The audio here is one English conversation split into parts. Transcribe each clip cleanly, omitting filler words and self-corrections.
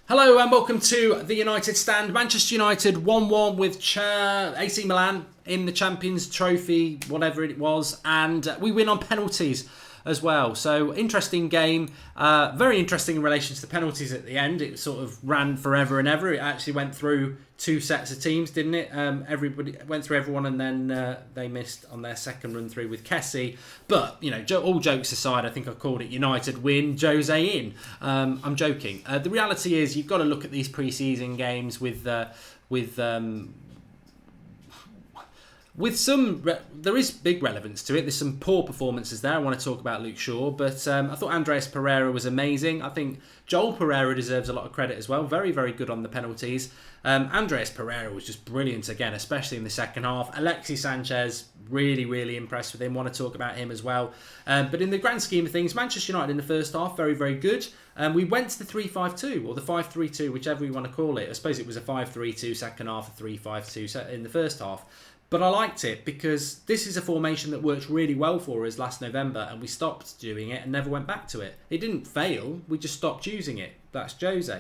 Hello and welcome to the United Stand. Manchester United 1-1 with AC Milan in the Champions Trophy, whatever it was, and we win on penalties as well. So interesting game, very interesting in relation to the penalties at the end. It sort of ran forever and ever. It actually went through two sets of teams, didn't it? Everybody went through everyone, and then they missed on their second run through with Kessie. But you know, all jokes aside, I think I called it United win, Jose in. I'm joking. The reality is, you've got to look at these pre-season games with some, there is big relevance to it. There's some poor performances there. I want to talk about Luke Shaw, but I thought Andreas Pereira was amazing. I think Joel Pereira deserves a lot of credit as well. Very, very good on the penalties. Andreas Pereira was just brilliant again, especially in the second half. Alexis SANCHEZ, really, really impressed with him. Want to talk about him as well. But in the grand scheme of things, Manchester United in the first half, very, very good. We went to the 3-5-2 or the 5-3-2, whichever you want to call it. I suppose it was a 5-3-2 second half, a 3-5-2 in the first half. But I liked it because this is a formation that worked really well for us last November, and we stopped doing it and never went back to it. It didn't fail, we just stopped using it. That's Jose.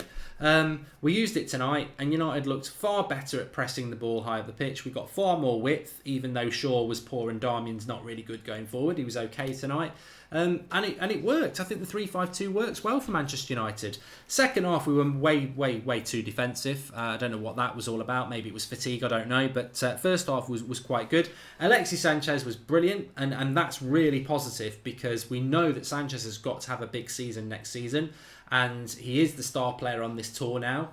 We used it tonight, and United looked far better at pressing the ball high up the pitch. We got far more width, even though Shaw was poor and Darmian's not really good going forward. He was okay tonight. And it worked. I think the 3-5-2 works well for Manchester United. Second half, we were way too defensive. I don't know what that was all about. Maybe it was fatigue, I don't know. But first half was quite good. Alexis Sanchez was brilliant, and that's really positive because we know that Sanchez has got to have a big season next season. And he is the star player on this tour now.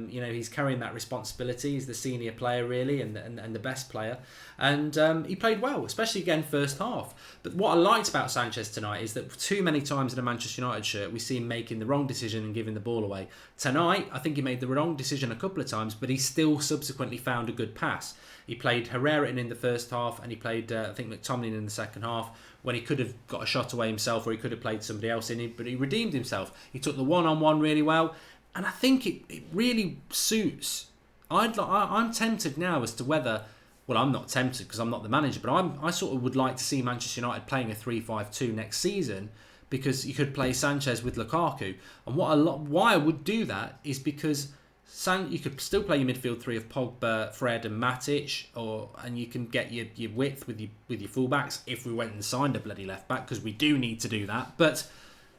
He's carrying that responsibility. He's the senior player, really, and the best player. And he played well, especially again first half. But what I liked about Sanchez tonight is that too many times in a Manchester United shirt, we see him making the wrong decision and giving the ball away. Tonight, I think he made the wrong decision a couple of times, but he still subsequently found a good pass. He played Herrera in the first half, and he played, I think, McTominay in the second half, when he could have got a shot away himself, or he could have played somebody else in it, but he redeemed himself. He took the one-on-one really well, and I think it really suits. I'm tempted now as to whether, well, I'm not tempted because I'm not the manager, but I sort of would like to see Manchester United playing a 3-5-2 next season, because you could play Sanchez with Lukaku. And why I would do that is because you could still play your midfield three of Pogba, Fred and Matic, and you can get your width with your fullbacks if we went and signed a bloody left back, because we do need to do that. But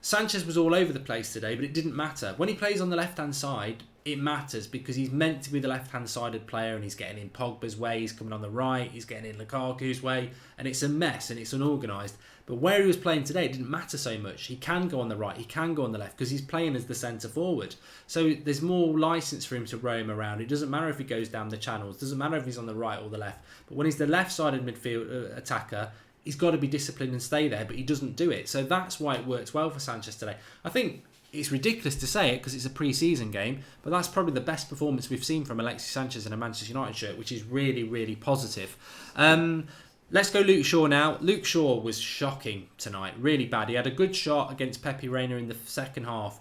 Sanchez was all over the place today, but it didn't matter. When he plays on the left-hand side, it matters because he's meant to be the left-hand sided player, and he's getting in Pogba's way, he's coming on the right, he's getting in Lukaku's way, and it's a mess and it's unorganised. But where he was playing today, it didn't matter so much. He can go on the right, he can go on the left, because he's playing as the centre forward. So there's more licence for him to roam around. It doesn't matter if he goes down the channels, it doesn't matter if he's on the right or the left. But when he's the left-sided midfield attacker, he's got to be disciplined and stay there, but he doesn't do it. So that's why it works well for Sanchez today. I think it's ridiculous to say it because it's a pre-season game, but that's probably the best performance we've seen from Alexis Sanchez in a Manchester United shirt, which is really, really positive. Let's go Luke Shaw now. Luke Shaw was shocking tonight, really bad. He had a good shot against Pepe Reina in the second half,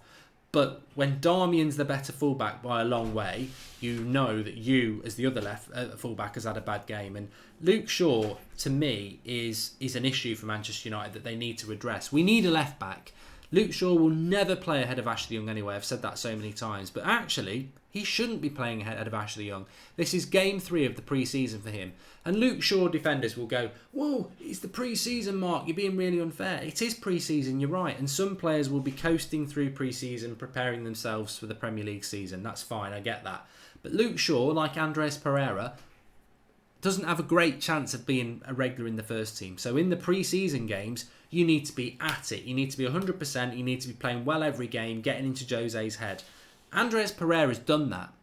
but when Darmian's the better fullback by a long way, you know that you, as the other left fullback, has had a bad game. And Luke Shaw, to me, is an issue for Manchester United that they need to address. We need a left back. Luke Shaw will never play ahead of Ashley Young anyway. I've said that so many times. But actually, he shouldn't be playing ahead of Ashley Young. This is game 3 of the pre-season for him. And Luke Shaw defenders will go, whoa, it's the pre-season, Mark. You're being really unfair. It is pre-season, you're right. And some players will be coasting through pre-season, preparing themselves for the Premier League season. That's fine, I get that. But Luke Shaw, like Andreas Pereira, doesn't have a great chance of being a regular in the first team. So in the pre-season games, you need to be at it. You need to be 100%. You need to be playing well every game, getting into Jose's head. Andreas Pereira's done that.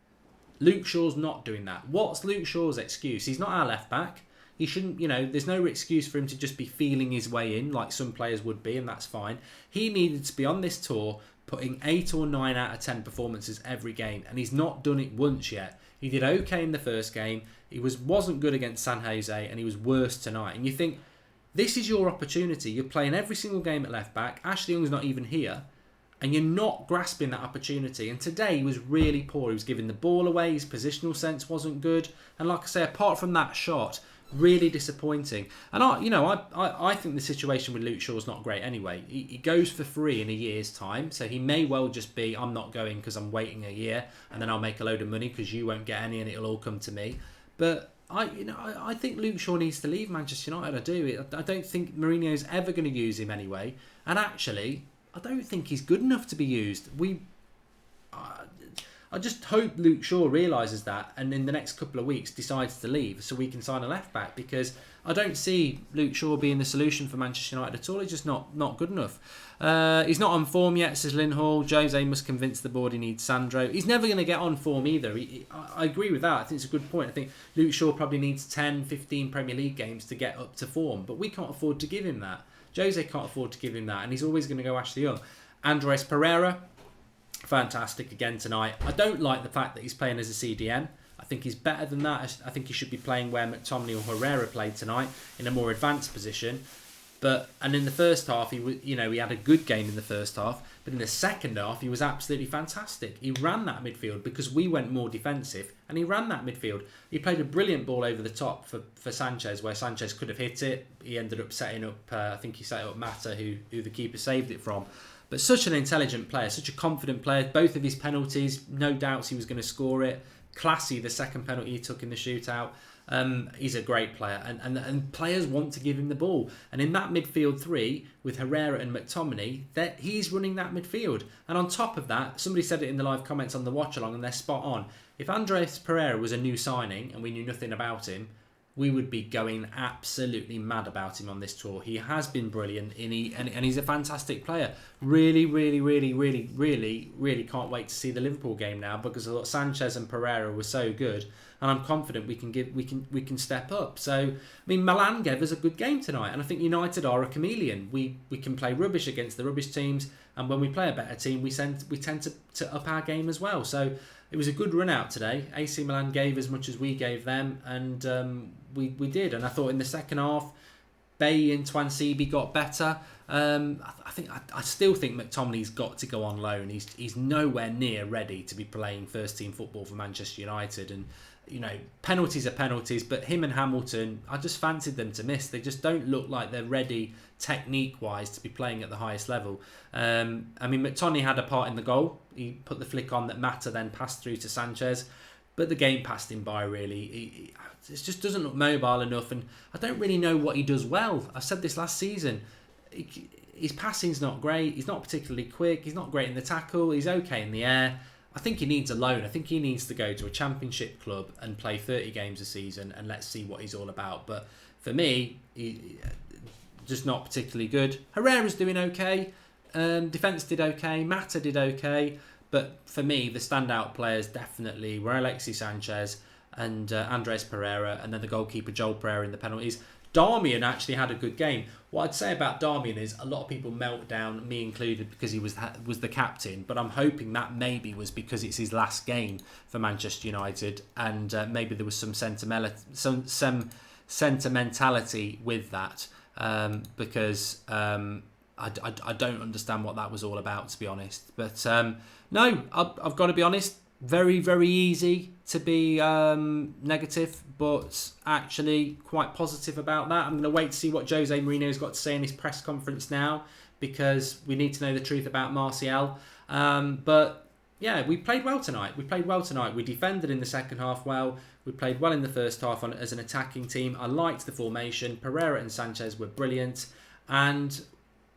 Luke Shaw's not doing that. What's Luke Shaw's excuse? He's not our left back. He shouldn't, there's no excuse for him to just be feeling his way in like some players would be, and that's fine. He needed to be on this tour putting 8 or 9 out of 10 performances every game, and he's not done it once yet. He did okay in the first game. He wasn't good against San Jose, and he was worse tonight. And you think, this is your opportunity. You're playing every single game at left back. Ashley Young's not even here, and you're not grasping that opportunity. And today he was really poor. He was giving the ball away. His positional sense wasn't good. And like I say, apart from that shot, Really disappointing. And I think the situation with Luke Shaw's not great anyway. He goes for free in a year's time, so he may well just be, I'm not going because I'm waiting a year, and then I'll make a load of money because you won't get any, and it'll all come to me. But I think Luke Shaw needs to leave Manchester United. I do. I don't think Mourinho's ever going to use him anyway. And actually, I don't think he's good enough to be used. I just hope Luke Shaw realises that and in the next couple of weeks decides to leave so we can sign a left back, because I don't see Luke Shaw being the solution for Manchester United at all. He's just not good enough. He's not on form yet, says Lynn Hall. Jose must convince the board he needs Sandro. He's never going to get on form either. I agree with that. I think it's a good point. I think Luke Shaw probably needs 10, 15 Premier League games to get up to form, but we can't afford to give him that. Jose can't afford to give him that, and he's always going to go Ashley Young. Andres Pereira, fantastic again tonight. I don't like the fact that he's playing as a CDM. I think he's better than that. I think he should be playing where McTominay or Herrera played tonight, in a more advanced position. And in the first half, he had a good game in the first half, but in the second half, he was absolutely fantastic. He ran that midfield because we went more defensive, and he ran that midfield. He played a brilliant ball over the top for Sanchez, where Sanchez could have hit it. He ended up setting up, I think he set up Mata, who the keeper saved it from. But such an intelligent player, such a confident player. Both of his penalties, no doubts he was going to score it. Classy, the second penalty he took in the shootout. He's a great player, and players want to give him the ball. And in that midfield three with Herrera and McTominay, he's running that midfield. And on top of that, somebody said it in the live comments on the watch along, and they're spot on. If Andres Pereira was a new signing and we knew nothing about him, we would be going absolutely mad about him on this tour. He has been brilliant, and he's a fantastic player. Really, really, really, really, really, really can't wait to see the Liverpool game now, because I thought Sanchez and Pereira were so good, and I'm confident we can step up. So, I mean, Milan gave us a good game tonight, and I think United are a chameleon. We can play rubbish against the rubbish teams, and when we play a better team, we tend to up our game as well. So it was a good run out today. AC Milan gave as much as we gave them, and we did. And I thought in the second half, Bay and Twansibi got better. I still think McTominay's got to go on loan. He's nowhere near ready to be playing first team football for Manchester United. And penalties are penalties, but him and Hamilton, I just fancied them to miss. They just don't look like they're ready technique-wise to be playing at the highest level. McTominay had a part in the goal. He put the flick on that Mata then passed through to Sanchez, but the game passed him by, really. It just doesn't look mobile enough, and I don't really know what he does well. I said this last season. His passing's not great. He's not particularly quick. He's not great in the tackle. He's okay in the air. I think he needs a loan. I think he needs to go to a championship club and play 30 games a season, and let's see what he's all about. But for me, just not particularly good. Herrera's doing okay. Defence did okay. Mata did okay. But for me, the standout players definitely were Alexis Sanchez and Andres Pereira, and then the goalkeeper Joel Pereira in the penalties. Darmian actually had a good game. What I'd say about Darmian is a lot of people melt down, me included, because he was the captain. But I'm hoping that maybe was because it's his last game for Manchester United, and maybe there was some sentimentality with that, because I don't understand what that was all about, to be honest. But no, I've got to be honest. Very, very easy to be negative, but actually quite positive about that. I'm going to wait to see what Jose Mourinho's got to say in his press conference now, because we need to know the truth about Martial. But yeah, we played well tonight. We defended in the second half well. We played well in the first half as an attacking team. I liked the formation. Pereira and Sanchez were brilliant, and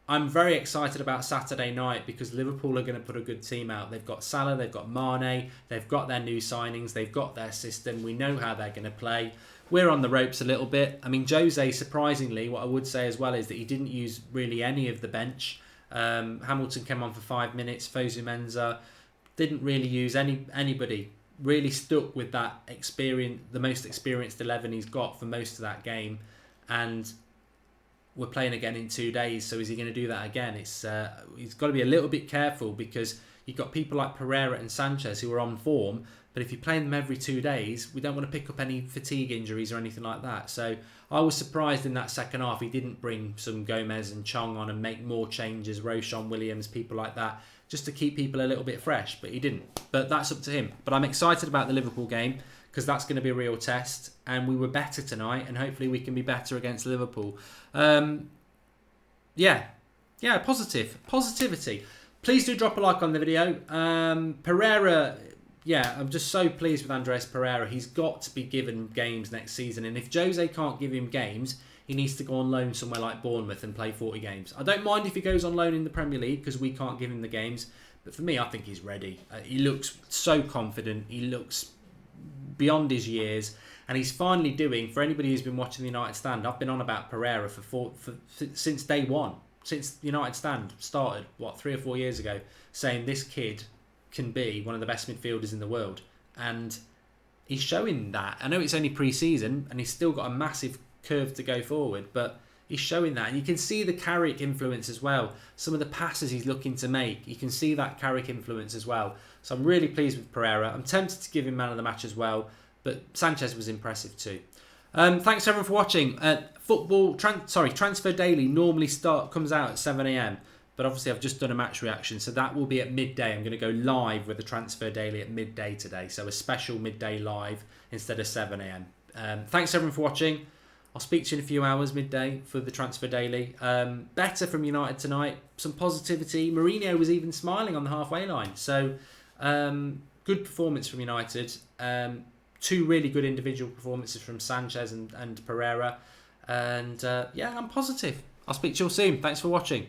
I'm very excited about Saturday night, because Liverpool are going to put a good team out. They've got Salah, they've got Mane, they've got their new signings, they've got their system. We know how they're going to play. We're on the ropes a little bit. I mean, Jose, surprisingly, what I would say as well is that he didn't use really any of the bench. Hamilton came on for 5 minutes. Fosu Mensah didn't really use anybody. Really stuck with that the most experienced 11 he's got for most of that game. And we're playing again in 2 days, so is he going to do that again? He's got to be a little bit careful, because you've got people like Pereira and Sanchez who are on form, But if you're playing them every 2 days, we don't want to pick up any fatigue injuries or anything like that. So I was surprised in that second half he didn't bring some Gomez and Chong on and make more changes, Roshan Williams, people like that, just to keep people a little bit fresh. But he didn't. But that's up to him. But I'm excited about the Liverpool game because that's going to be a real test. And we were better tonight, and hopefully we can be better against Liverpool. Positivity. Please do drop a like on the video. Pereira, I'm just so pleased with Andreas Pereira. He's got to be given games next season. And if Jose can't give him games, he needs to go on loan somewhere like Bournemouth and play 40 games. I don't mind if he goes on loan in the Premier League because we can't give him the games. But for me, I think he's ready. He looks so confident. He looks beyond his years. And he's finally doing, for anybody who's been watching the United Stand, I've been on about Pereira since day one. Since United Stand started, 3 or 4 years ago, saying this kid can be one of the best midfielders in the world. And he's showing that. I know it's only pre-season and he's still got a massive curve to go forward, but he's showing that. And you can see the Carrick influence as well. Some of the passes he's looking to make, you can see that Carrick influence as well. So I'm really pleased with Pereira. I'm tempted to give him man of the match as well, but Sanchez was impressive too. Thanks everyone for watching. Transfer Daily normally comes out at 7 a.m. But obviously I've just done a match reaction, so that will be at midday. I'm going to go live with the Transfer Daily at midday today. So a special midday live instead of 7 a.m. Thanks everyone for watching. I'll speak to you in a few hours midday for the Transfer Daily. Better from United tonight. Some positivity. Mourinho was even smiling on the halfway line. So good performance from United. 2 really good individual performances from Sanchez and Pereira. And I'm positive. I'll speak to you all soon. Thanks for watching.